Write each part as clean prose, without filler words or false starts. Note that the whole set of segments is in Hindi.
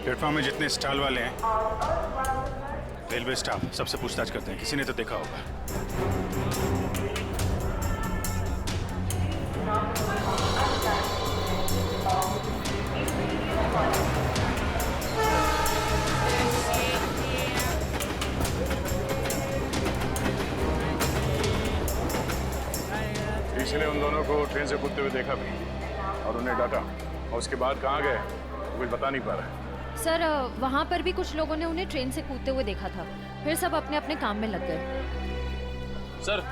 प्लेटफॉर्म में जितने स्टॉल वाले हैं, रेलवे स्टाफ, सबसे पूछताछ करते हैं, किसी ने तो देखा होगा। किसी ने उन दोनों को ट्रेन से कूदते हुए देखा भी और उन्हें डांटा, और उसके बाद कहाँ गए कुछ बता नहीं पा रहा। सर वहाँ पर भी कुछ लोगों ने उन्हें ट्रेन से कूदते हुए देखा था, फिर सब अपने अपने काम में लग गए। सर,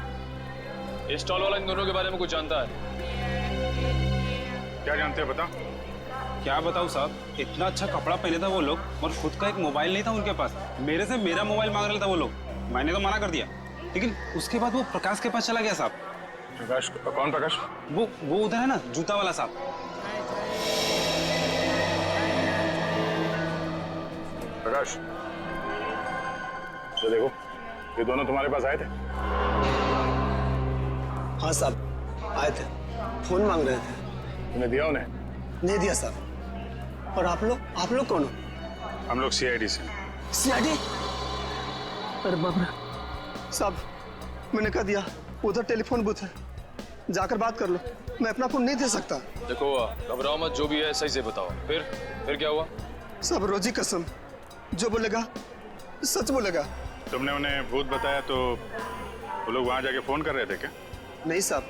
ये स्टॉल वाला इन दोनों के बारे में कुछ जानता है? क्या जानते हो बता? क्या बताऊँ साहब, इतना अच्छा कपड़ा पहने था वो लोग और खुद का एक मोबाइल नहीं था उनके पास। मेरे से मेरा मोबाइल मांग रहा था वो लोग, मैंने तो मना कर दिया, लेकिन उसके बाद वो प्रकाश के पास चला गया साहब। प्रकाश? कौन प्रकाश? वो उधर है ना, जूता वाला साहब। प्रकाश, तो देखो, ये दोनों तुम्हारे पास आए थे? हाँ साहब, आए थे, फोन मांग रहे थे। तुमने दिया उन्हें? नहीं दिया साहब। और आप लोग कौन हो? हम लोग सीआईडी से। सीआईडी? अरे बाप रे साहब, मैंने कह दिया उधर टेलीफोन बूथ है, जाकर बात कर लो, मैं अपना फोन नहीं दे सकता। देखो घबराओ मत, जो भी है सही से बताओ। फिर क्या हुआ? सब रोजी कसम, जो बोलेगा सच बोलेगा। तुमने उन्हें भूत बताया तो वो लोग वहां जाके फोन कर रहे थे क्या? नहीं साहब,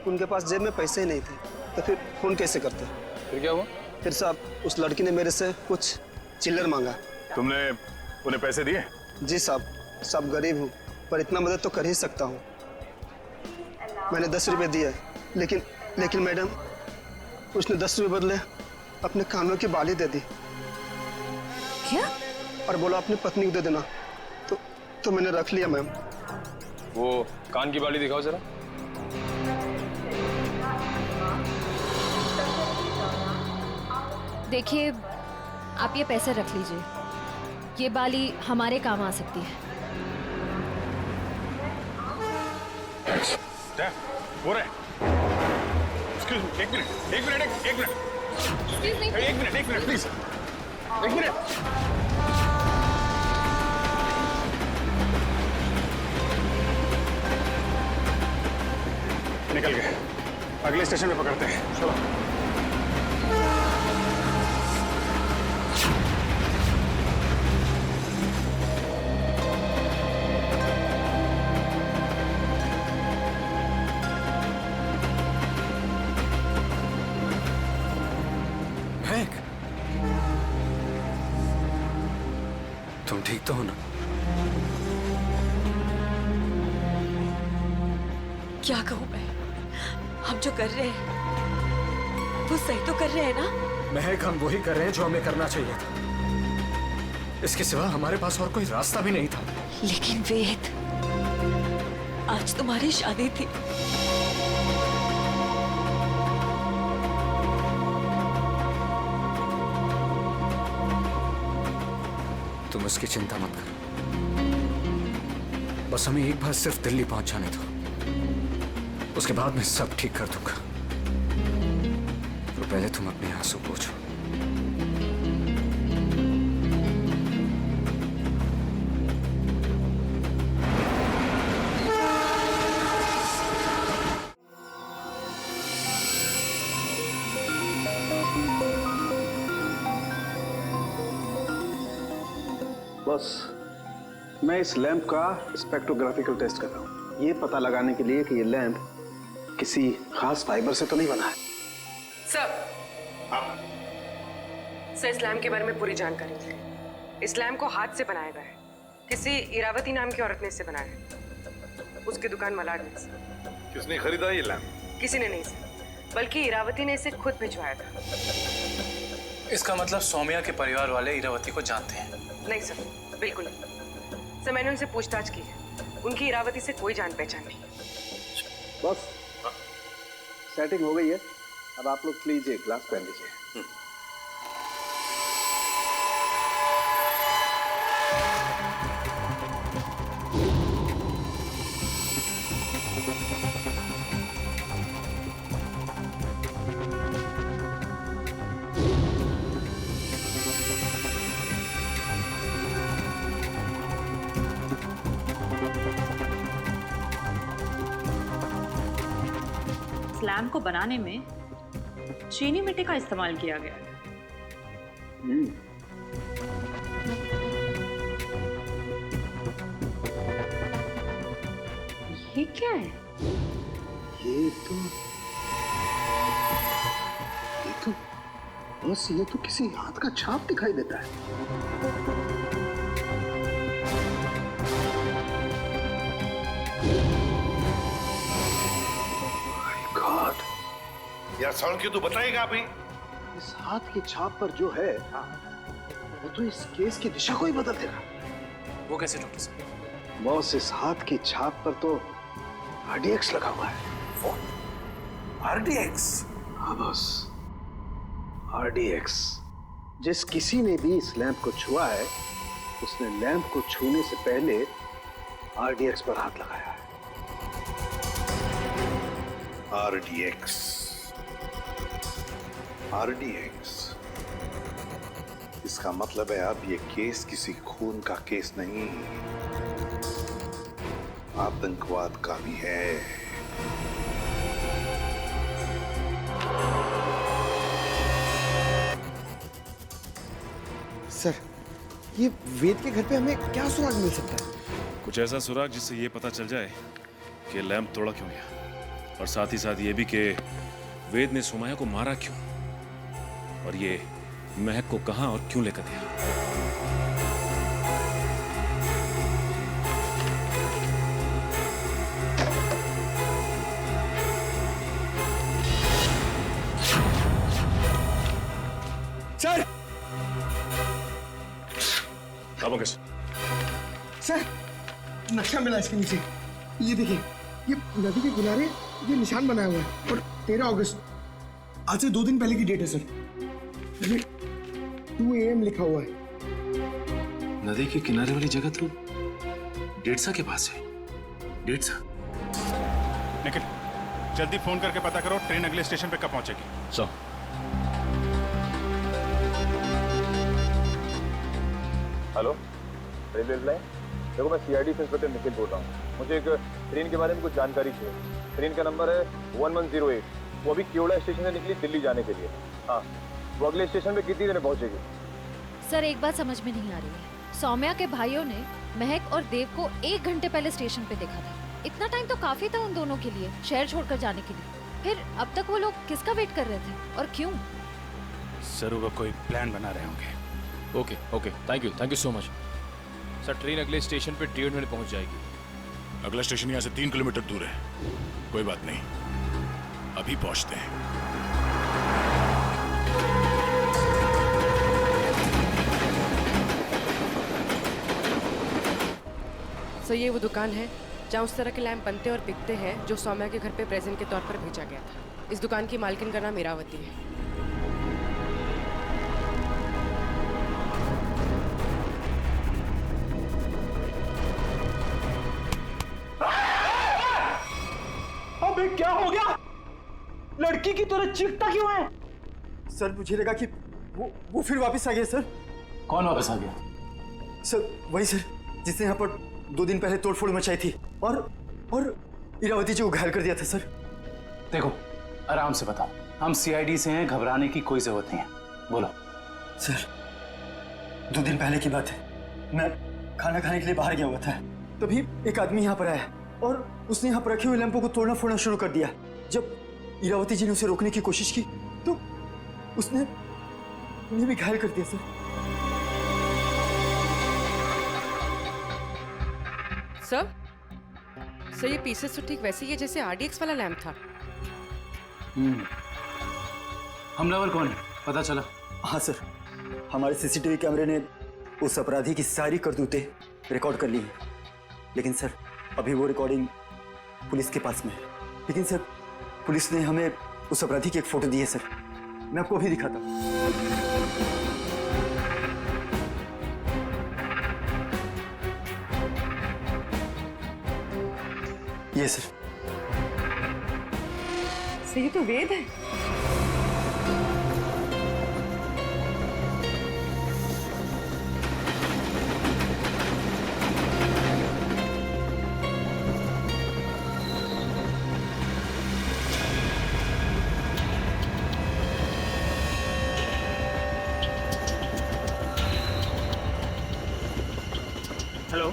उनके पास जेब में पैसे ही नहीं थे, तो फिर फोन कैसे करते? फिर क्या हुआ? फिर साहब उस लड़की ने मेरे से कुछ चिल्लर मांगा। तुमने उन्हें पैसे दिए? जी साहब गरीब हूँ, पर इतना मदद तो कर ही सकता हूँ। मैंने 10 रुपए दिए, लेकिन मैडम, उसने 10 रुपए बदले अपने कानों की बाली दे दी। क्या? और बोला अपनी पत्नी को दे देना, तो मैंने रख लिया मैम। वो कान की बाली दिखाओ जरा। देखिए, आप ये पैसे रख लीजिए, ये बाली हमारे काम आ सकती है। क्या हो रहा है? Excuse me, एक मिनट प्लीज, एक मिनट। निकल गए, अगले स्टेशन पे पकड़ते हैं, चलो। तुम ठीक तो हो ना? क्या कहूँ मैं, हम जो कर रहे हैं वो सही तो कर रहे हैं ना? महक, हम वही कर रहे हैं जो हमें करना चाहिए था। इसके सिवा हमारे पास और कोई रास्ता भी नहीं था। लेकिन वेद, आज तुम्हारी शादी थी। तुम उसकी चिंता मत करो, बस हमें एक बार सिर्फ दिल्ली पहुंच जाने दो, उसके बाद मैं सब ठीक कर दूंगा। तो पहले तुम अपने आंसू पोंछो। बस मैं इस लैंप का स्पेक्ट्रोग्राफिकल टेस्ट कर रहा हूँ, ये पता लगाने के लिए कि ये लैंप किसी खास फाइबर से तो नहीं बना है। सर, इस लैम्प के बारे में पूरी जानकारी थी। इस लैम्प को हाथ से बनाया गया है, किसी इरावती नाम की औरत ने इसे बनाया है, उसकी दुकान मलाड में से। किसने खरीदा ये लैंप? किसी ने नहीं सर, बल्कि इरावती ने इसे खुद भिजवाया था। इसका मतलब सौम्या के परिवार वाले इरावती को जानते हैं? नहीं सर, बिल्कुल नहीं सर, मैंने उनसे पूछताछ की है, उनकी इरावती से कोई जान पहचान नहीं। बस सेटिंग हो गई है, अब आप लोग प्लीज एक ग्लास पहन लीजिए। लैम्प को बनाने में चीनी मिट्टी का इस्तेमाल किया गया है। ये क्या है? ये तो बस ये तो किसी हाथ का छाप दिखाई देता है। यार साउंड क्यों तो बताएगा अभी? इस हाथ की छाप पर जो है वो तो इस केस की दिशा को ही बदल देगा। वो कैसे डॉक्टर साहब? बॉस, इस हाथ की छाप पर तो RDX लगा हुआ है। वो RDX? हाँ बॉस, RDX। जिस किसी ने भी इस लैंप को छुआ है उसने लैंप को छूने से पहले RDX पर हाथ लगाया है। RDX। इसका मतलब है अब ये केस किसी खून का केस नहीं, आतंकवाद का भी है। सर, ये वेद के घर पे हमें क्या सुराग मिल सकता है? कुछ ऐसा सुराग जिससे ये पता चल जाए कि लैंप तोड़ा क्यों गया, और साथ ही साथ ये भी कि वेद ने सुमाया को मारा क्यों, और ये महक को कहां और क्यों लेकर गया। सर! अब कैसे? सर, नक्शा मिला इसके नीचे। ये देखिए, ये नदी के किनारे ये निशान बनाया हुआ है और 13 अगस्त, आज से 2 दिन पहले की डेट है सर। ये 2 AM लिखा हुआ है। नदी के किनारे वाली जगह तो डेढ़सा के पास है। डेढ़सा? निखिल, जल्दी फोन करके पता करो ट्रेन अगले स्टेशन पे कब पहुंचेगी। So hello, railway line. देखो, मैं CID से इंस्पेक्टर निखिल बोल रहा हूँ। मुझे एक ट्रेन के बारे में कुछ जानकारी चाहिए। ट्रेन का नंबर है 1108। वो अभी केवड़ा स्टेशन से निकली दिल्ली जाने के लिए। हाँ, वो अगले स्टेशन पे कितनी देर में पहुंचेगी? सर, एक बात समझ में नहीं आ रही है। सौम्या के भाइयों ने महक और देव को 1 घंटे पहले स्टेशन पे देखा था। इतना टाइम तो काफी था उन दोनों के लिए शहर छोड़कर जाने के लिए। फिर अब तक वो लोग किसका वेट कर रहे थे और क्यों? जरूर वो कोई प्लान बना रहे होंगे। Okay, thank you so much. Sir, train अगले स्टेशन पे 1.5 मिनट पहुंच जाएगी। अगला स्टेशन यहाँ से 3 किलोमीटर दूर है। कोई बात नहीं, अभी पहुंचते हैं। सर, ये वो दुकान है जहाँ उस तरह के लैंप बनते और बिकते हैं जो सौम्या के घर पे प्रेजेंट के तौर पर भेजा गया था। इस दुकान की मालकिन का नाम इरावती है। अबे क्या हो गया? लड़की की तरह चीखता क्यों है? सर, मुझे लगा कि वो फिर वापस आ गया सर। कौन वापस आ गया? सर, वही सर जिसने यहाँ पर 2 दिन पहले तोड़फोड़ मचाई थी और इरावती जी को घायल कर दिया था सर। देखो, आराम से बता। हम CID से हैं, घबराने की कोई जरूरत नहीं है। बोलो। सर, 2 दिन पहले की बात है। मैं खाना खाने के लिए बाहर गया हुआ था, तभी एक आदमी यहाँ पर आया और उसने यहाँ पर रखे हुए लैंपों को तोड़ना फोड़ना शुरू कर दिया। जब इरावती जी ने उसे रोकने की कोशिश की तो उसने उन्हें भी घायल कर दिया सर। सर, ये पीसेस तो ठीक वैसे ही है जैसे RDX वाला लैंप था। हमलावर कौन है, पता चला? हाँ सर, हमारे CCTV कैमरे ने उस अपराधी की सारी करतूतें रिकॉर्ड कर ली हैं। लेकिन सर, अभी वो रिकॉर्डिंग पुलिस के पास में है। लेकिन सर, पुलिस ने हमें उस अपराधी की एक फोटो दी है सर। मैं आपको अभी दिखाता हूँ। ये सर। ये तो वेद है। हेलो,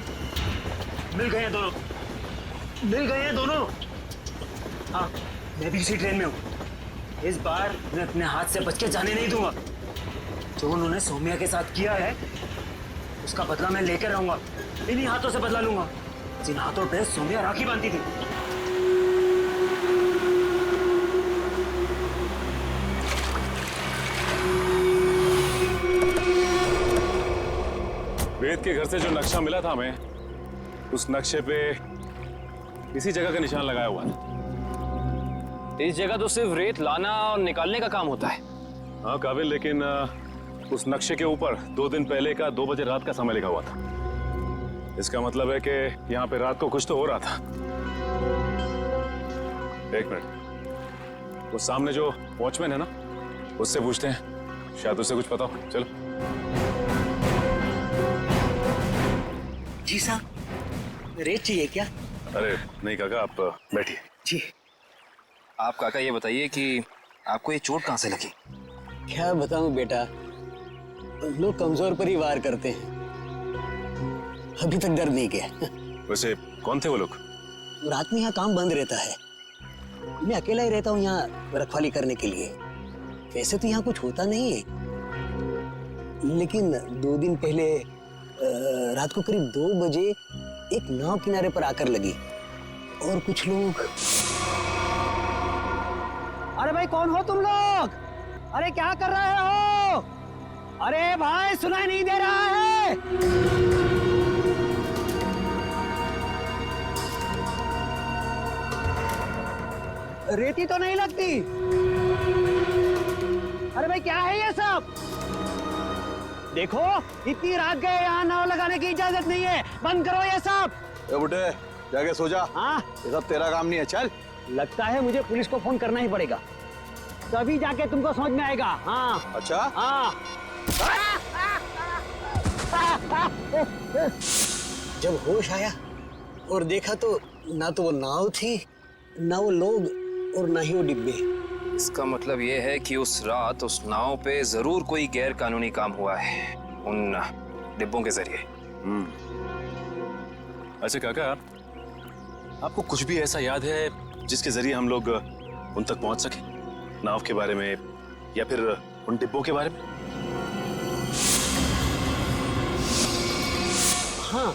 मिल गए हैं दोनों, मिल गए हैं दोनों। हाँ, मैं भी इसी ट्रेन में हूँ। इस बार मैं अपने हाथ से बच के जाने नहीं दूंगा। जो उन्होंने सौम्या के साथ किया है उसका बदला मैं लेकर रहूंगा। इन्हीं हाथों से बदला लूंगा जिन हाथों पे सौम्या राखी बांधती थी। वेद के घर से जो नक्शा मिला था हमें, उस नक्शे पे इसी जगह का निशान लगाया हुआ था। इस जगह तो सिर्फ रेत लाना और निकालने का काम होता है। हाँ काबिल, लेकिन उस नक्शे के ऊपर 2 दिन पहले का 2 बजे रात का समय लिखा हुआ था। इसका मतलब है कि यहाँ पे रात को कुछ तो हो रहा था। एक मिनट, वो सामने जो वॉचमैन है ना, उससे पूछते हैं, शायद उसे कुछ पता हो। चलो। जी साहब, रेत चाहिए क्या? अरे नहीं काका, आप बैठिए। जी। आप काका ये बताइए कि आपको ये चोट कहाँ से लगी? क्या बताऊं बेटा, लोग कमजोर पर ही वार करते हैं। अभी तक दर्द नहीं किया। वैसे कौन थे वो लोग? रात में यहाँ काम बंद रहता है, मैं अकेला ही रहता हूँ यहाँ रखवाली करने के लिए। वैसे तो यहाँ कुछ होता नहीं है, लेकिन 2 दिन पहले रात को करीब 2 बजे एक नाव किनारे पर आकर लगी और कुछ लोग। अरे भाई, कौन हो तुम लोग? अरे क्या कर रहे हो? अरे भाई, सुनाई नहीं दे रहा है? रेती तो नहीं लगती। अरे भाई, क्या है ये सब? देखो, इतनी रात गए, यहाँ नाव लगाने की इजाजत नहीं है। बंद करो ये सब। ए बुड्ढे, जाके सो जा। हाँ, ये सब तेरा काम नहीं है। चल। लगता है मुझे पुलिस को फोन करना ही पड़ेगा, तभी जाके तुमको समझ में आएगा। हाँ। अच्छा? हाँ। जब होश आया और देखा तो ना तो वो नाव थी, ना वो लोग, और ना ही वो डिब्बे। इसका मतलब ये है कि उस रात उस नाव पे जरूर कोई गैर कानूनी काम हुआ है, उन डिब्बों के जरिए। अच्छा काका, आपको कुछ भी ऐसा याद है जिसके जरिए हम लोग उन तक पहुंच सके? नाव के बारे में या फिर उन डिब्बों के बारे में? हाँ,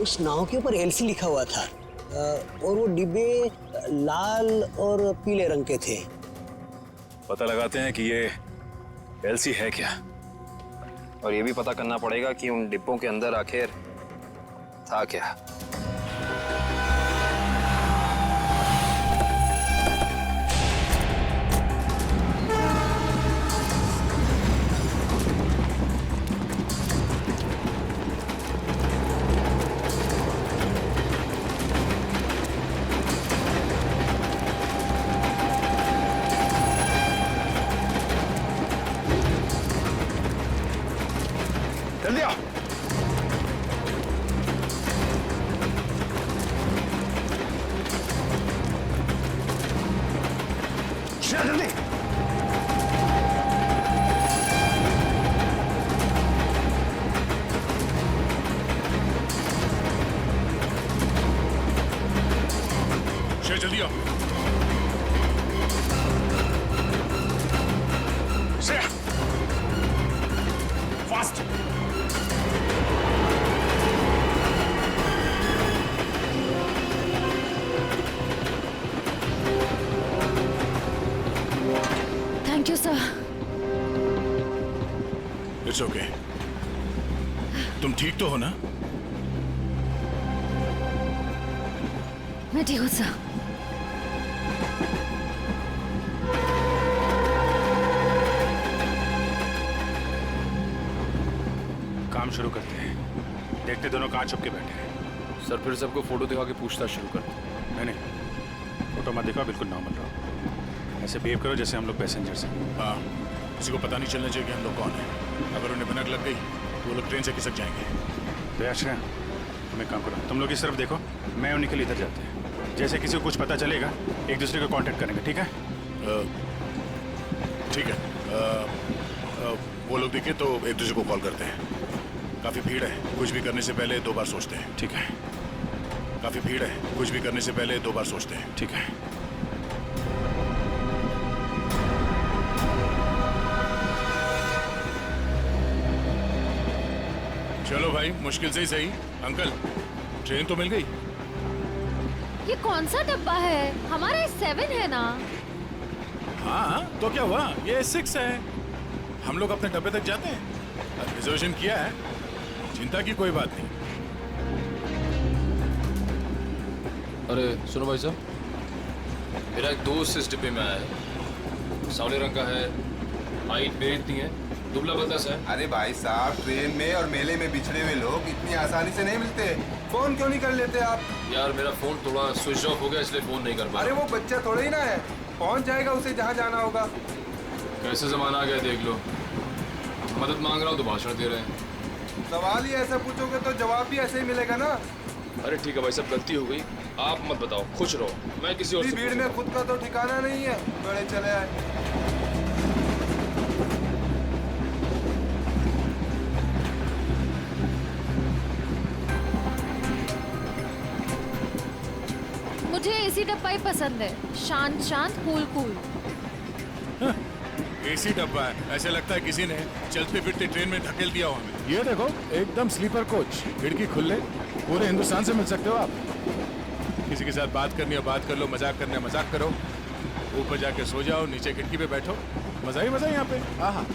उस नाव के ऊपर एलसी लिखा हुआ था और वो डिब्बे लाल और पीले रंग के थे। पता लगाते हैं कि ये एलसी है क्या, और ये भी पता करना पड़ेगा कि उन डिब्बों के अंदर आखिर था क्या। जल्दी आओ। जल्दी। जल्दी आओ। Fast. Thank you sir. It's okay. तुम ठीक तो हो ना? मैं ठीक हूँ सर। काम शुरू करते हैं। देखते दोनों कहाँ छुप के बैठे हैं। सर फिर सबको फोटो दिखा के पूछताछ शुरू करते हैं। नहीं, फोटो मत दिखाओ, बिल्कुल नॉर्मल रहो। ऐसे बिहेव करो जैसे हम लोग पैसेंजर्स हैं। हाँ, किसी को पता नहीं चलना चाहिए कि हम लोग कौन हैं। अगर उन्हें भनक लग गई तो वो लोग ट्रेन से खिसक जाएंगे। तो अच्छा, तुम एक काम करो, तुम लोग इस तरफ देखो, मैं और निकल इधर जाते हैं। जैसे किसी को कुछ पता चलेगा, एक दूसरे को कांटेक्ट करेंगे, ठीक है? ठीक है। वो लोग दिखे तो एक दूसरे को कॉल करते हैं। काफी भीड़ है, कुछ भी करने से पहले 2 बार सोचते हैं। ठीक है। काफी भीड़ है, कुछ भी करने से पहले 2 बार सोचते हैं। ठीक है। चलो भाई, मुश्किल से ही सही। अंकल, ट्रेन तो मिल गई। ये कौन सा डब्बा है? हमारा 7 है ना? हाँ, तो क्या हुआ? ये 6 है। हम लोग अपने डब्बे तक जाते हैं। रिजर्वेशन किया है, चिंता की कोई बात नहीं। अरे सुनो भाई साहब, मेरा एक दोस्त इस डिब्बे में आया है। सावले रंग का है, हाइट मेरी इतनी है, दुबला पतला सा है। अरे भाई साहब, ट्रेन में और मेले में बिछड़े हुए लोग इतनी आसानी से नहीं मिलते। फोन क्यों नहीं कर लेते आप? यार मेरा फोन थोड़ा स्विच ऑफ हो गया, इसलिए फोन नहीं कर पाया। अरे वो बच्चा थोड़ा ही ना है, पहुंच जाएगा उसे जहाँ जाना होगा। कैसे जमाना आ गया देख लो, मदद मांग रहा हूँ तो भाषण दे रहे हैं। सवाल ही ऐसा पूछोगे तो जवाब भी ऐसे ही मिलेगा ना। अरे ठीक है भाई साहब, गलती हो गई, आप मत बताओ, खुश रहो, मैं किसी और से भीड़ में खुद का तो ठिकाना नहीं है, बड़े चले आए। मुझे एसी डब्बा ही पसंद है, शांत शांत, कूल कूल। एसी डब्बा है, ऐसे लगता है किसी ने चलते फिरते ट्रेन में धकेल दिया हो हमें। ये देखो, एकदम स्लीपर कोच, खिड़की खुले, पूरे हिंदुस्तान से मिल सकते हो आप। किसी के साथ बात करनी हो बात कर लो, मजाक करना है मजाक करो, ऊपर जाके सो जाओ, नीचे खिड़की पे बैठो, मजा ही मजा यहाँ पे। हाँ,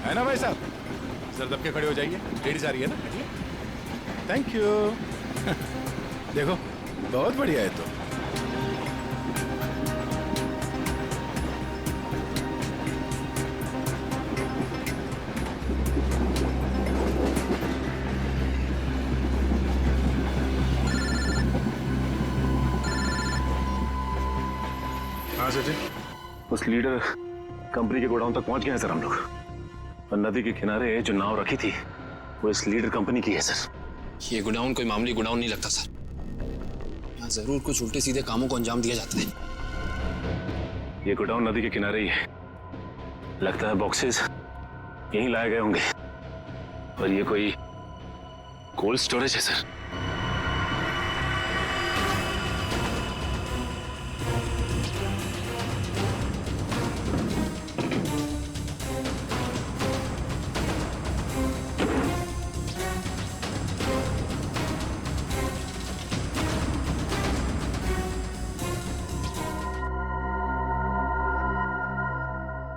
है ना भाई साहब? जरा दबके खड़े हो जाइए, लेडीज आ रही है ना। Thank you. देखो, बहुत बढ़िया है। तो हाँ सचिन, उस लीडर कंपनी के गोडाउन तक पहुंच गए हैं सर हम लोग। और नदी के किनारे जो नाव रखी थी वो इस लीडर कंपनी की है सर। ये गोडाउन कोई मामूली गोडाउन नहीं लगता सर, यहाँ जरूर कुछ उल्टे सीधे कामों को अंजाम दिया जाता है। ये गोडाउन नदी के किनारे ही है, लगता है बॉक्सेस यहीं लाए गए होंगे और ये कोई कोल्ड स्टोरेज है सर।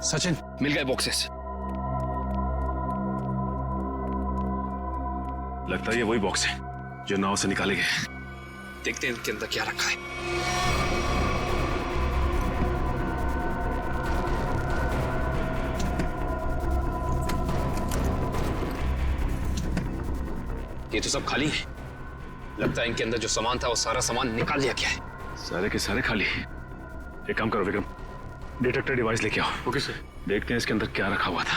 सचिन, मिल गए बॉक्सेस। लगता है ये वही बॉक्स है जो नाव से निकाले गए। देखते हैं इनके अंदर क्या रखा है। ये तो सब खाली है, लगता है इनके अंदर जो सामान था वो सारा सामान निकाल लिया गया है। सारे के सारे खाली। एक काम करो विक्रम, डिटेक्टर डिवाइस लेके आओ। Okay sir. देखते हैं इसके अंदर क्या रखा हुआ था।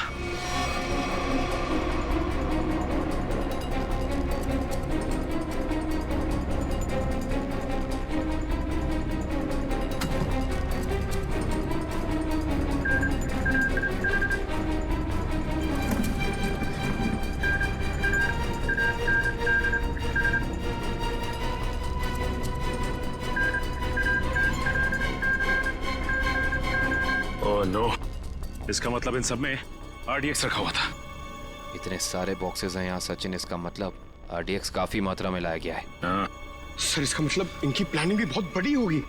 नो, इसका मतलब इन सब में RDX रखा हुआ था। इतने सारे बॉक्सेस हैं यहाँ सचिन, इसका मतलब RDX काफी मात्रा में लाया गया है। हाँ। सर इसका मतलब इनकी प्लानिंग भी बहुत बड़ी होगी।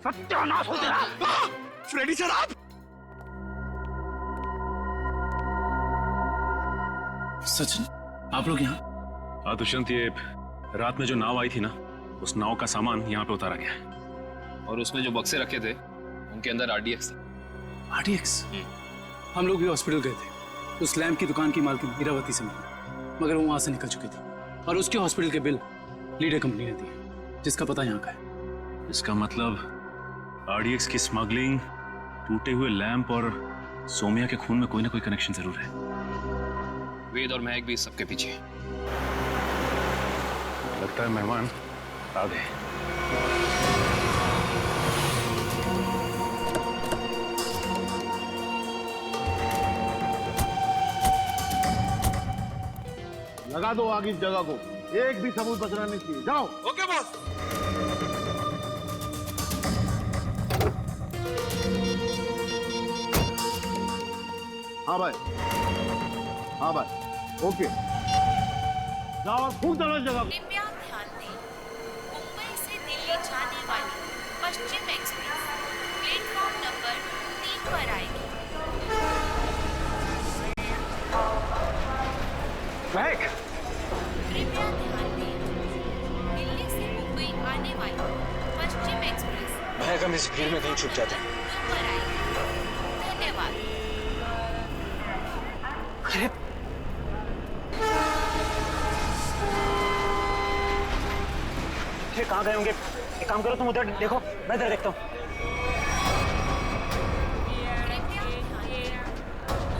सत्यानाश हो तेरा। फ्रेडी सर आप सचिन, आप लोग यहाँ? हाँ दुष्यंत, ये रात में जो नाव आई थी ना, उस नाव का सामान यहाँ पे उतारा गया है। और उसमें जो बक्से रखे थे उनके अंदर RDX था। RDX? हम लोग भी हॉस्पिटल गए थे, उस लैम्प की दुकान की मालकिन इरावती से मिली, मगर वो वहां से निकल चुकी थी और उसके हॉस्पिटल के बिल लीडर कंपनी ने दिए, जिसका पता यहाँ का है। इसका मतलब RDX की स्मगलिंग, टूटे हुए लैंप और सोमिया के खून में कोई ना कोई कनेक्शन जरूर है। वेद और महक भी इस सबके पीछे हैं। लगता है मेहमान आ गए। लगा दो आग इस जगह को, एक भी सबूत बचना नहीं चाहिए। जाओ। Okay boss. हाँ भाई, हाँ भाई, ओके। जाओ और फूक दो इस जगह को। कृपया ध्यान दें, मुंबई से दिल्ली जाने वाली पश्चिम एक्सप्रेस प्लेटफॉर्म नंबर 3 पर आएगी। महक, कृपया ध्यान दें, दिल्ली से मुंबई आने वाली पश्चिम एक्सप्रेस महक, हम इस भीड़ में कहीं छुप जाते हैं। 2 पर आएगी। धन्यवाद। अरे कहाँ गए होंगे? एक काम करो, तुम उधर देखो, मैं इधर देखता हूँ।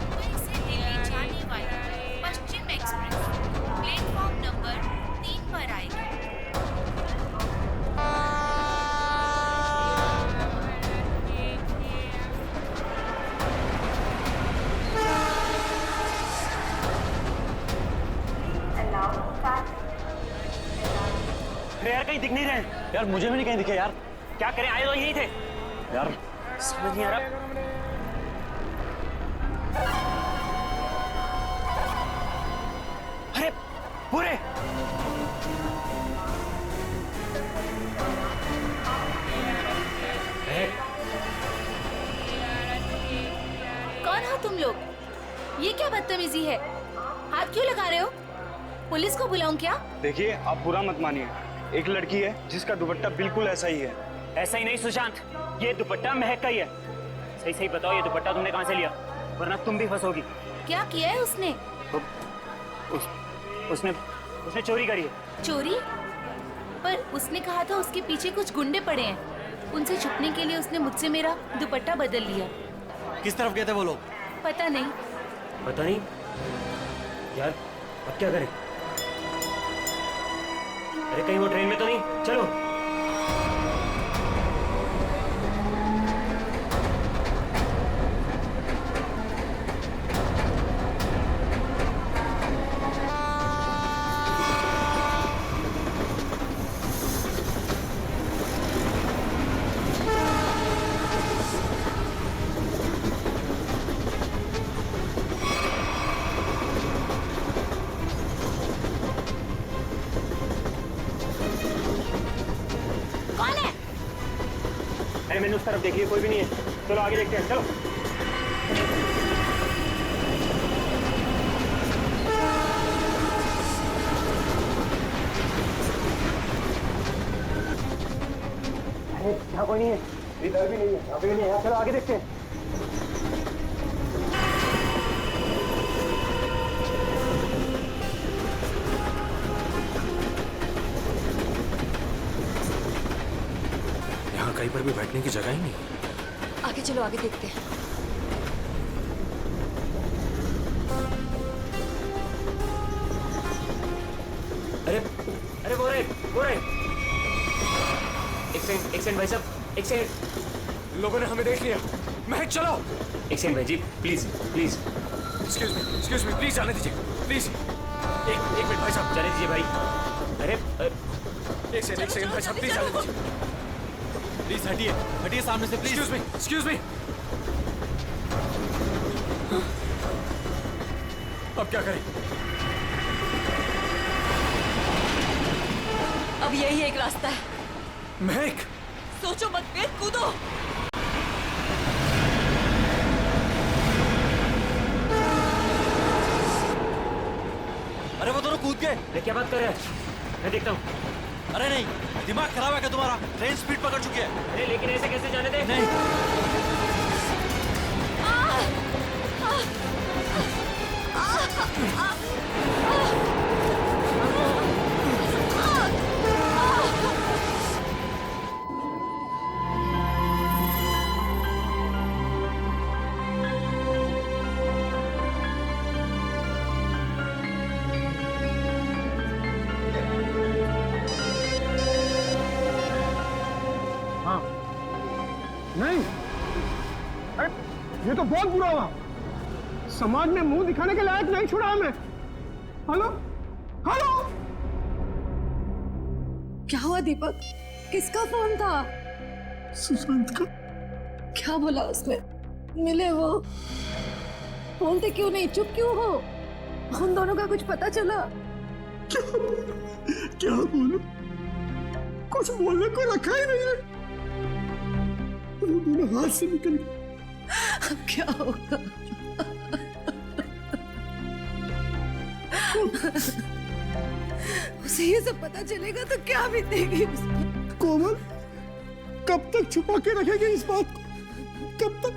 मुंबई से दिल्ली जाने वाली पश्चिम एक्सप्रेस प्लेटफॉर्म नंबर 3 पर आएगी। अरे यार, कहीं दिख नहीं रहे यार, मुझे भी नहीं कहीं दिखे यार। क्या करें, आए तो यही थे यार, समझ नहीं आ रहा। अरे पूरे कौन हो तुम लोग? ये क्या बदतमीजी है? हाथ क्यों लगा रहे हो? पुलिस को बुलाऊं क्या? देखिए, आप बुरा मत मानिए, एक लड़की है जिसका दुपट्टा बिल्कुल ऐसा ही है। ऐसा ही नहीं सुशांत, ये दुपट्टा महक का ही है। सही सही बताओ, ये दुपट्टा तुमने कहाँ से लिया? वरना तुम भी फंसोगी। क्या किया है उसने? उसने चोरी करी है। चोरी? पर उसने कहा था उसके पीछे कुछ गुंडे पड़े हैं, उनसे छुपने के लिए उसने मुझसे मेरा दुपट्टा बदल लिया। किस तरफ गए थे वो लोग? पता नहीं। पता नहीं यार, अब क्या करें? अरे कहीं वो ट्रेन में तो नहीं? चलो। मैंने उस तरफ देखी, कोई भी नहीं है। चलो आगे देखते हैं, चलो। अरे यहाँ कोई नहीं है, इधर भी नहीं है, यहाँ भी नहीं है। चलो आगे देखते हैं। कहीं पर भी बैठने की जगह ही नहीं। आगे चलो, आगे देखते हैं। अरे अरे वो रे एक सेकंड भाई साहब, एक सेकंड। लोगों ने हमें देख लिया। महक चलो। एक सेकंड भाई जी, please please. Excuse me, please जाने दीजिए, प्लीज। एक मिनट भाई साहब, जाने दीजिए भाई। अरे एक सेकंड भाई साहब, प्लीज जाने दीजिए। प्लीज हटिए सामने से, प्लीज। एक्सक्यूज मी। अब क्या करें? अब यही एक रास्ता है। महक, सोचो मत, वेद, कूदो। कूद के। क्या बात कर रहे हैं? मैं देखता हूँ। अरे नहीं, दिमाग खराब है क्या तुम्हारा? ट्रेन स्पीड पकड़ चुकी है। अरे लेकिन ऐसे कैसे जाने दे? नहीं। नहीं, अरे ये तो बहुत बुरा हुआ। समाज में मुंह दिखाने के लायक नहीं छोड़ा हमें। हेलो हेलो, क्या हुआ दीपक? किसका फोन था? सुशांत का। क्या बोला उसने? मिले वो? बोलते क्यों नहीं, चुप क्यों हो? उन दोनों का कुछ पता चला? क्या बोलूं? कुछ बोलने को रखा ही नहीं है। वो दोनों हाथ से निकल गए। अब क्या होगा? उसे ये सब पता चलेगा तो क्या बीतेगी उस पर? कोमल, कब तक छुपा के रखेगी इस बात को? कब तक?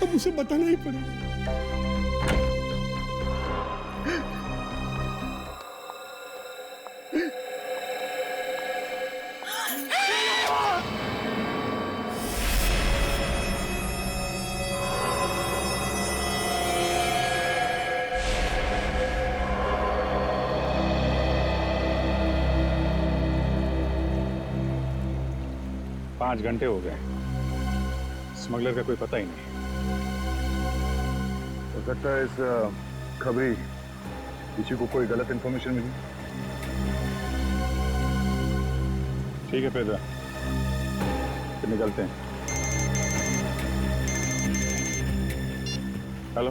अब उसे बताना ही पड़ेगा। पाँच घंटे हो गए, स्मगलर का कोई पता ही नहीं। हो सकता है इस खबरी किसी को कोई गलत इंफॉर्मेशन मिली। ठीक है पेद्रा, फिर निकलते हैं। हेलो,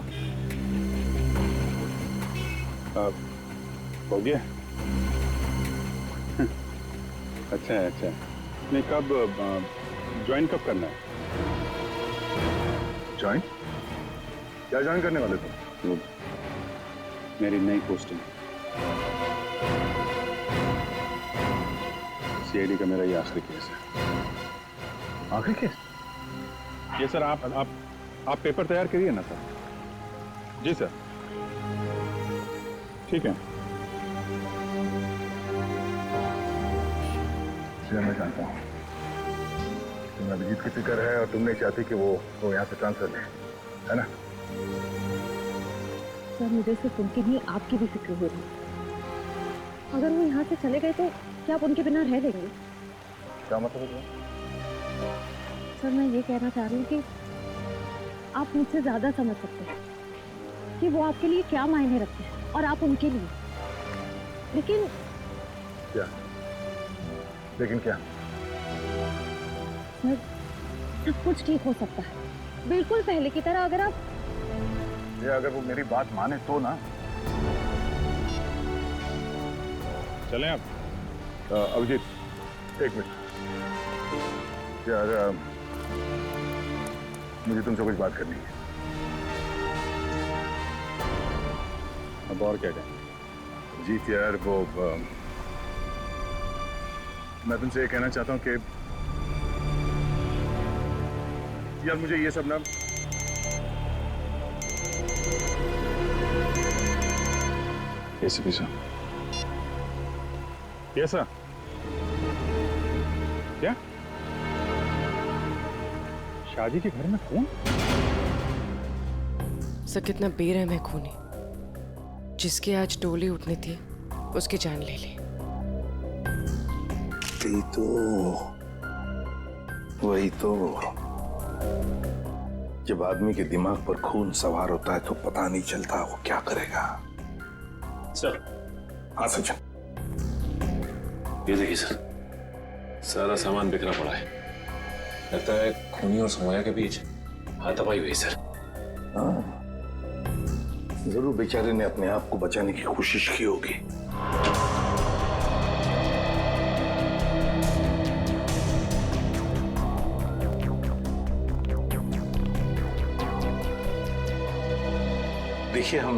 हो गया? अच्छा है, अच्छा। नहीं, कब ज्वाइन कब करना है? ज्वाइन? क्या ज्वाइन करने वाले तुम? मेरी नई पोस्टिंग। सीआईडी का मेरा ये आखिरी केस है। आखिरी केस? ये सर, आप पेपर तैयार करिए ना सर। जी सर, ठीक है। मैं जानता हूँ तुम्हें अभिजीत की फिक्र है और तुम नहीं चाहती कि वो यहाँ से ट्रांसफर ले, है ना? सर, मुझे सिर्फ उनकी नहीं आपकी भी फिक्र हो रही है। अगर वो यहाँ से चले गए तो क्या आप उनके बिना रह लेंगे? क्या मतलब है? सर, मैं ये कहना चाह रही हूँ कि आप मुझसे ज्यादा समझ सकते हैं कि वो आपके लिए क्या मायने रखते हैं और आप उनके लिए। लेकिन क्या? सर, सब कुछ ठीक हो सकता है, बिल्कुल पहले की तरह। अगर वो मेरी बात माने तो ना। चलें आप। अभिजीत, एक मिनट यार, मुझे तुमसे कुछ बात करनी है। अब और क्या कहें? अभिजीत यार, वो मैं तुमसे ये कहना चाहता हूँ कि यार मुझे ये सब ना एसीपी साहब। Yes sir. क्या शादी के घर में खून? सर, कितना बेरहम है खूनी। जिसकी आज डोली उठनी थी उसकी जान ले ली। वही तो जब आदमी के दिमाग पर खून सवार होता है तो पता नहीं चलता वो क्या करेगा। सर। हाँ सचिन। ये देखिए सर, सारा सामान बिखरा पड़ा है। लगता है खूनी और समोया के बीच हाथापाई हुई सर। हाँ, जरूर बेचारे ने अपने आप को बचाने की कोशिश की होगी। देखिए, हम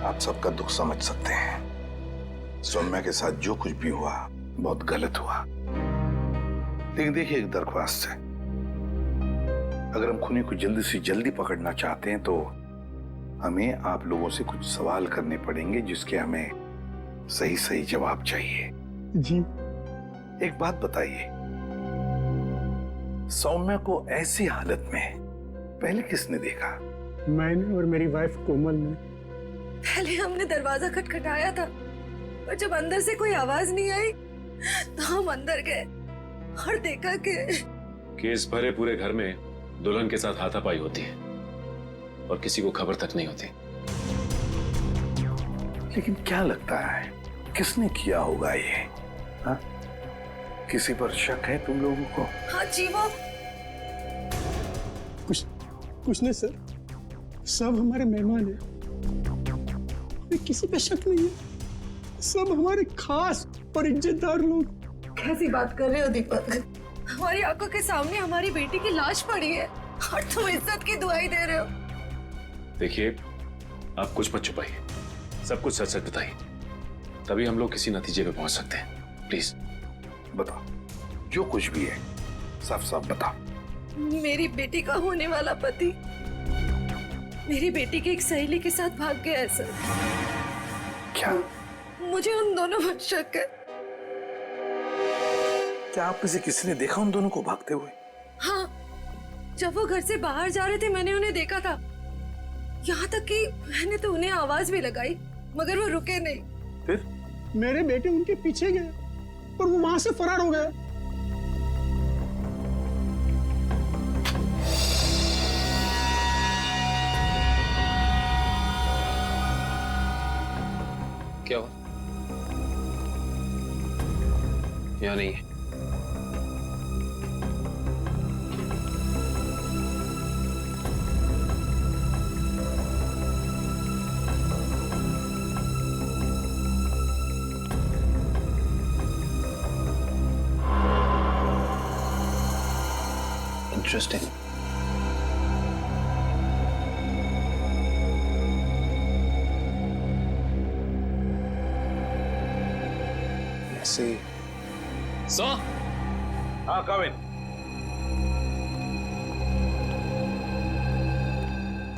आप सबका दुख समझ सकते हैं। सौम्या के साथ जो कुछ भी हुआ बहुत गलत हुआ। लेकिन देखिए, एक दरख्वास्त है, अगर हम खूनी को जल्दी से जल्दी पकड़ना चाहते हैं तो हमें आप लोगों से कुछ सवाल करने पड़ेंगे जिसके हमें सही सही जवाब चाहिए। जी। एक बात बताइए, सौम्या को ऐसी हालत में पहले किसने देखा? मैंने और मेरी वाइफ कोमल ने। पहले हमने दरवाजा खटखटाया था और जब अंदर से कोई आवाज नहीं आई तो हम अंदर गए और देखा कि इस भरे पूरे घर में दुल्हन के साथ हाथापाई होती है और किसी को खबर तक नहीं होती। लेकिन क्या लगता है किसने किया होगा ये? हाँ? किसी पर शक है तुम लोगों को? हाँ जी, वो कुछ नहीं सर, सब हमारे मेहमान हैं, किसी पे शक नहीं है, सब हमारे खास और इज्जतदार लोग। कैसी बात कर रहे हो दीपक? हमारी आंखों के सामने हमारी बेटी की लाश पड़ी है और तुम इज्जत की दुआई दे रहे हो। देखिए, आप कुछ मत छुपाइए, सब कुछ सच सच बताइए, तभी हम लोग किसी नतीजे पे पहुंच सकते हैं। प्लीज बताओ, जो कुछ भी है साफ साफ बताओ। मेरी बेटी का होने वाला पति मेरी बेटी की एक सहेली के साथ भाग गया है सर। क्या? मुझे उन दोनों पर शक है। क्या आप में से किसी ने देखा उन दोनों को भागते हुए? हाँ, जब वो घर से बाहर जा रहे थे मैंने उन्हें देखा था। यहाँ तक कि मैंने तो उन्हें आवाज भी लगाई मगर वो रुके नहीं। फिर मेरे बेटे उनके पीछे गए और वो वहां से फरार हो गए। क्या हुआ? यहाँ नहीं है। Interesting. Let's see. So? हाँ, कविन।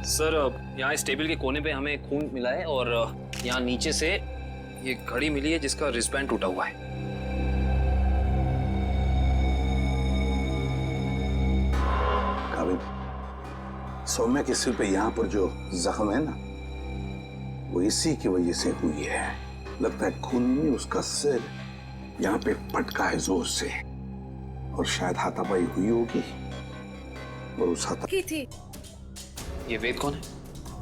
सर, यहाँ इस टेबल के कोने पे हमें खून मिला है और यहाँ नीचे से ये घड़ी मिली है जिसका रिस्टबैंड टूटा हुआ है। सौम्या के सिर पे यहाँ पर जो जख्म है ना, वो इसी की वजह से हुई है। लगता है खून में उसका सिर यहाँ पे पटका है जोर से और शायद हाथापाई हुई होगी और उस की थी। ये वेद कौन है?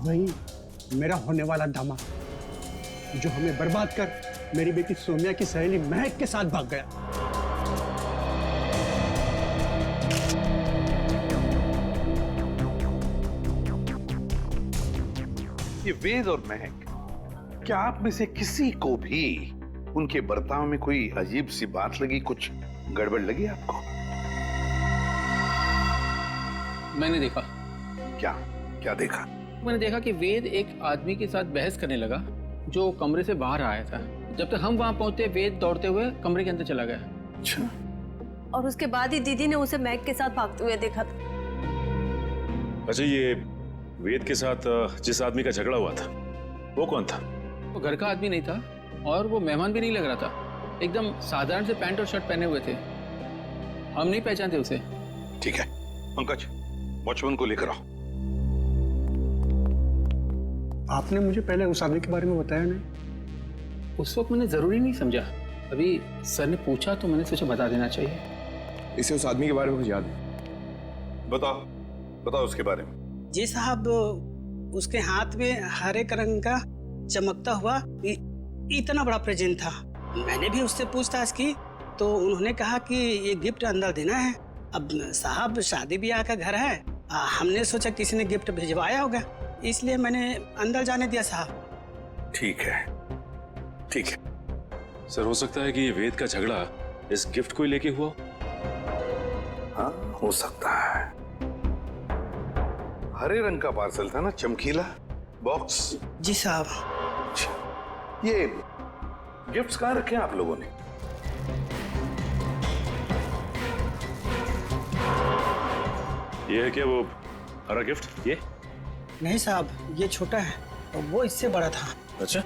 वही मेरा होने वाला दामाद जो हमें बर्बाद कर मेरी बेटी सौम्या की सहेली महक के साथ भाग गया। ये वेद और महक, क्या आप में से किसी को भी उनके बर्ताव में कोई अजीब सी बात लगी, कुछ गड़बड़ लगी आपको? मैंने देखा। क्या क्या देखा? मैंने देखा कि वेद एक आदमी के साथ बहस करने लगा जो कमरे से बाहर आया था। जब तक हम वहां पहुंचे वेद दौड़ते हुए कमरे के अंदर चला गया। अच्छा। और उसके बाद ही दीदी ने उसे मैक के साथ भागते हुए देखा था। अच्छा, ये वेद के साथ जिस आदमी का झगड़ा हुआ था वो कौन था? वो घर का आदमी नहीं था और वो मेहमान भी नहीं लग रहा था। एकदम साधारण से पैंट और शर्ट पहने हुए थे। हम नहीं पहचानते उसे। ठीक है पंकज, वॉचमैन को लेकर आओ। आपने मुझे पहले उस आदमी के बारे में बताया नहीं। उस वक्त मैंने जरूरी नहीं समझा। अभी सर ने पूछा तो मैंने सोचा बता देना चाहिए। इसे उस आदमी के बारे में कुछ याद है? बताओ बताओ उसके बारे में। जी साहब, उसके हाथ में हरे रंग का चमकता हुआ इतना बड़ा प्रेजेंट था। मैंने भी उससे पूछताछ की तो उन्होंने कहा कि ये गिफ्ट अंदर देना है। अब साहब शादी ब्याह का घर है, हमने सोचा किसी ने गिफ्ट भिजवाया होगा, इसलिए मैंने अंदर जाने दिया साहब। ठीक है ठीक है। सर, हो सकता है कि ये वेद का झगड़ा इस गिफ्ट को ही लेके हुआ। हाँ, हो सकता है। हरे रंग का पार्सल था ना, चमकीला बॉक्स। जी साहब। ये गिफ्ट्स कहाँ रखे हैं आप लोगों ने? ये है क्या वो हरा गिफ्ट? ये नहीं साहब, ये छोटा है और वो इससे बड़ा था। अच्छा,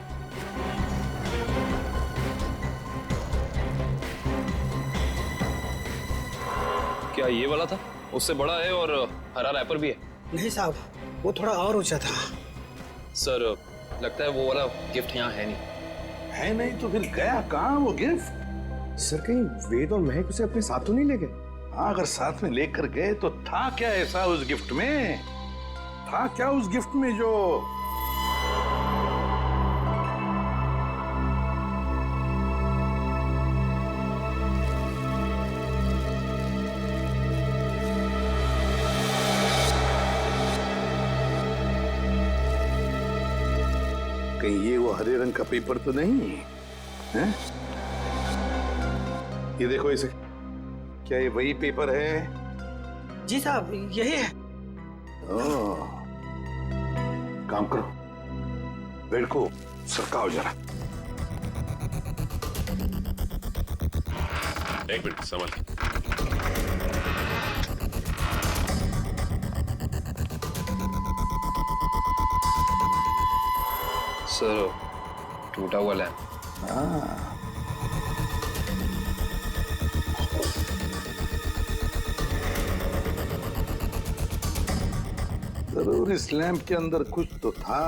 क्या ये वाला था? उससे बड़ा है और हरा रैपर भी है। नहीं साहब, वो थोड़ा और ऊंचा था। सर लगता है वो वाला गिफ्ट यहाँ है नहीं। है नहीं तो फिर गया कहाँ वो गिफ्ट? सर कहीं वेद और महक उसे अपने साथ तो नहीं ले गए? हाँ, अगर साथ में लेकर गए तो था क्या ऐसा उस गिफ्ट में? था क्या उस गिफ्ट में जो कहीं ये वो हरे रंग का पेपर तो नहीं है? ये देखो इसे, क्या ये वही पेपर है? जी साहब, यही है। ओह, काम करो, बेड को सरकाओ जरा। एक मिनट संभाल। सर टूटा हुआ लैम्प। जरूर इस लैंप के अंदर कुछ तो था,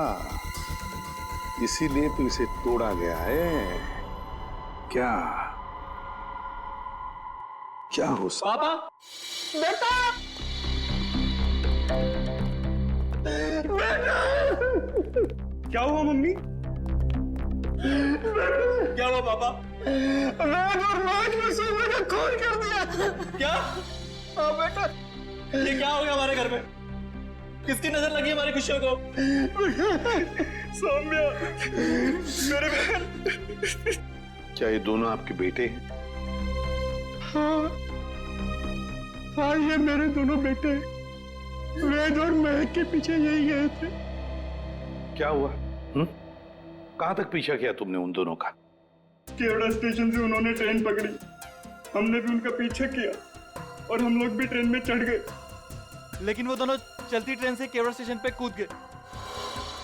इसीलिए तो इसे तोड़ा गया है। क्या क्या हो सकता? पापा, बेटा, क्या हुआ मम्मी? क्या हुआ पापा? वेद और महक ने सोमे का खून कर दिया। क्या? हाँ बेटा, ये क्या हो गया हमारे घर में? किसकी नजर लगी हमारी खुशियों को? सौम्या, मेरे बहन। क्या ये दोनों आपके बेटे हैं? हाँ, ये मेरे दोनों बेटे वेद और महक के पीछे यही गए थे। क्या हुआ? कहां तक पीछा किया तुमने उन दोनों का? केवड़ा स्टेशन से उन्होंने ट्रेन पकड़ी, हमने भी उनका पीछा किया और हम लोग भी ट्रेन में चढ़ गए। लेकिन वो दोनों चलती ट्रेन से केवड़ा स्टेशन पे कूद गए।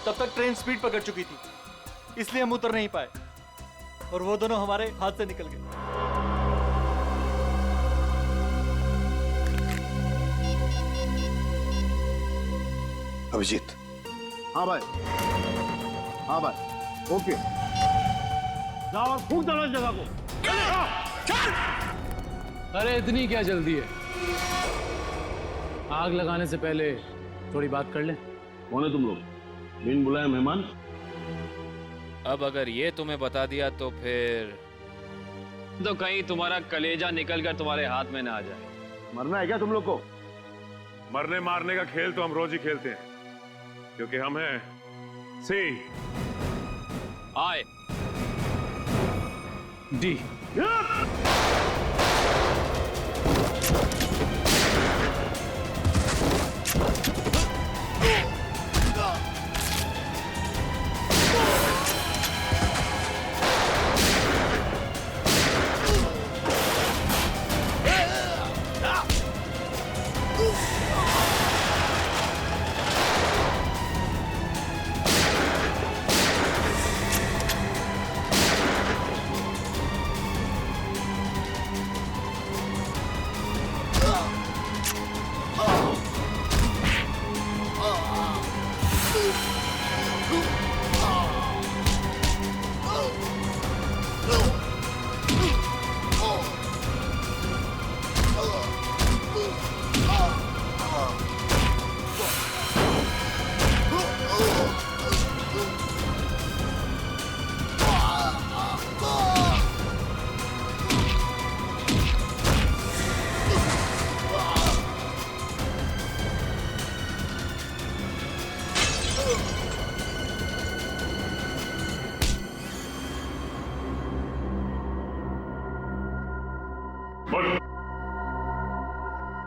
तब तक ट्रेन स्पीड पकड़ चुकी थी, इसलिए हम उतर नहीं पाए और वो दोनों हमारे हाथ से निकल गए। अभिजीत। हाँ भाई, हाँ भाई, ओके। जाओ और फूंक दो इस जगह को। अरे इतनी क्या जल्दी है? आग लगाने से पहले थोड़ी बात कर लें। कौन है तुम लोग? बिन बुलाए मेहमान? अब अगर ये तुम्हें बता दिया तो फिर तो कहीं तुम्हारा कलेजा निकलकर तुम्हारे हाथ में ना आ जाए। मरना है क्या तुम लोग को? मरने मारने का खेल तो हम रोज ही खेलते हैं, क्योंकि हम हैं सी आई डी।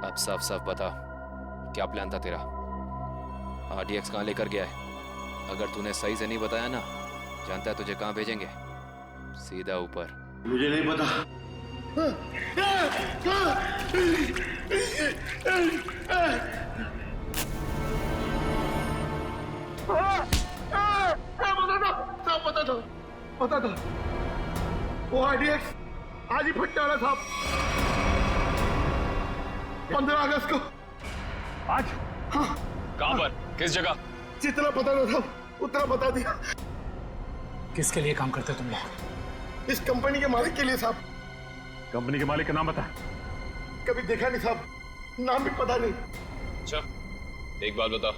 अब साफ साफ बता, क्या प्लान था तेरा? आरडीएक्स कहाँ लेकर गया है? अगर तूने सही से नहीं बताया ना जानता है तुझे कहाँ भेजेंगे? सीधा ऊपर। मुझे नहीं पता। पता था वो IDX आज ही फटने वाला था। 15 अगस्त को। आज? हाँ। कहाँ पर? किस जगह? जितना पता था उतना बता दिया। किसके लिए काम करते तुम लोग? इस कंपनी के मालिक के लिए साहब। कंपनी के मालिक का नाम बता। कभी देखा नहीं साहब, नाम भी पता नहीं। अच्छा, एक बात बता,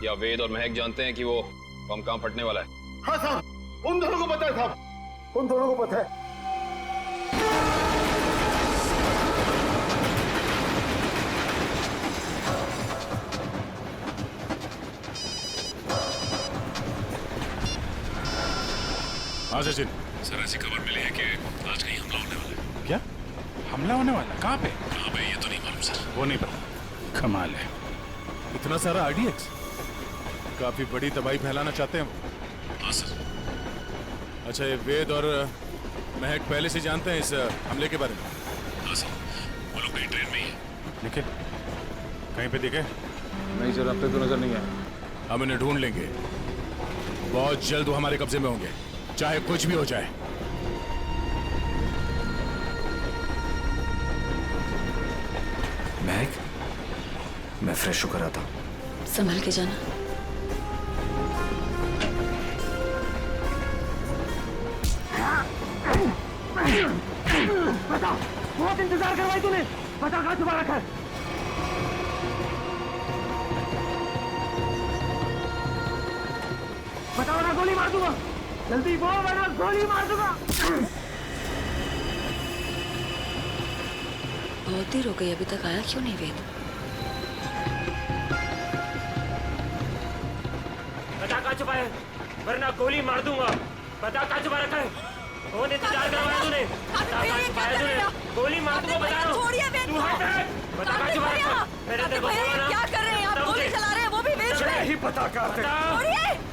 क्या वेद और महक जानते हैं कि वो बम कहाँ फटने वाला है? हाँ साहब, उन दोनों को पता है साहब, उन दोनों को पता है। हाँ सचिन। सर ऐसी खबर मिली है कि आज कहीं हमला होने वाला है। क्या हमला होने वाला? कहाँ पे? कहाँ पे ये तो नहीं मालूम सर। वो नहीं पता। कमाल है, इतना सारा IDX, काफी बड़ी तबाही फैलाना चाहते हैं वो। हाँ सर। अच्छा, ये वेद और महक पहले से जानते हैं इस हमले के बारे में? हाँ सर, वो लोग कहीं ट्रेन में ही है। लेकिन कहीं पे दिखे? नहीं सर, अब तक तो नजर नहीं आया। हम इन्हें ढूंढ लेंगे, बहुत जल्द वो हमारे कब्जे में होंगे, चाहे कुछ भी हो जाए। महक, मैं फ्रेश होकर आता हूँ। संभल के जाना। बता, बहुत इंतजार करवाई तूने। बता कहाँ छुपा रखा है? बताओ ना, गोली मार दूंगा। जल्दी बोल वरना गोली मार दूंगा। बहुत देर हो गई, अभी तक आया क्यों नहीं वेद? बता कहाँ छुपा है, वरना गोली मार दूंगा। बता कहाँ छुपा रखा है? बहुत इंतजार करवाया तूने। बता कहाँ छुपाया तूने? गोली मार दूंगा, बता रहा हूँ। तू हट। बता कहाँ छुपा रखा है? मैंने तेरे को बोला ना। क्या कर रहे हैं आप? गोली चला रहे हैं, वो भी वेश में। नहीं पता कहाँ पे।